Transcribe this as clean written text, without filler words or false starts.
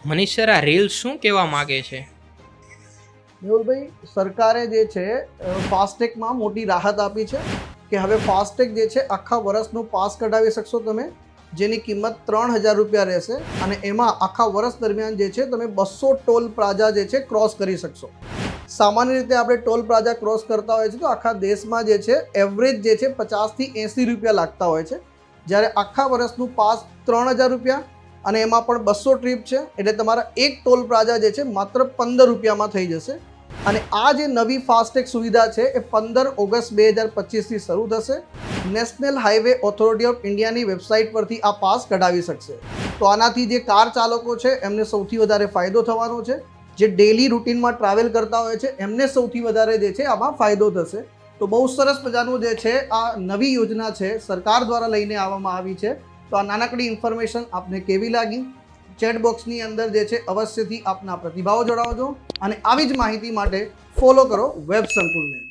Manish sir, આ reel શું કહેવા માંગે છે? મેહુલભાઈ, સરકારે જે છે ફાસ્ટેગમાં મોટી રાહત આપી છે કે હવે ફાસ્ટેગ જે છે આખા વર્ષનું પાસ કઢાવી શકશો તમે, જેની કિંમત 3000 રૂપિયા રહેશે અને એમાં આખા વર્ષ દરમિયાન જે છે તમે 200 ટોલ પ્લાઝા જે છે ક્રોસ કરી શકશો. સામાન્ય રીતે આપણે ટોલ પ્લાઝા ક્રોસ કરતા હોય છે તો આખા દેશમાં જે છે એવરેજ જે છે 50 થી 80 રૂપિયા લાગતા હોય છે, જ્યારે આખા વર્ષનું પાસ 3000 રૂપિયા અને એમાં પણ 200 ટ્રીપ છે, એટલે તમારા એક ટોલ પ્લાઝા જે છે માત્ર 15 રૂપિયામાં થઈ જશે. અને આ જે નવી ફાસ્ટેગ સુવિધા છે એ 15 ઓગસ્ટ 2025થી શરૂ થશે. નેશનલ હાઈવે ઓથોરિટી ઓફ ઇન્ડિયાની વેબસાઇટ પરથી આ પાસ કઢાવી શકશે. તો આનાથી જે કાર ચાલકો છે એમને સૌથી વધારે ફાયદો થવાનો છે. જે ડેલી રૂટીનમાં ટ્રાવેલ કરતા હોય છે એમને સૌથી વધારે જે છે આમાં ફાયદો થશે. તો બહુ સરસ મજાનું જે છે આ નવી યોજના છે સરકાર દ્વારા લઈને આવવામાં આવી છે. તો આ નાનકડી ઇન્ફોર્મેશન આપને કેવી લાગી? ચેટ બોક્સની અંદર જે છે અવશ્યથી આપના પ્રતિભાવો જણાવજો અને આવી જ માહિતી માટે ફોલો કરો વેબ સંકુલને.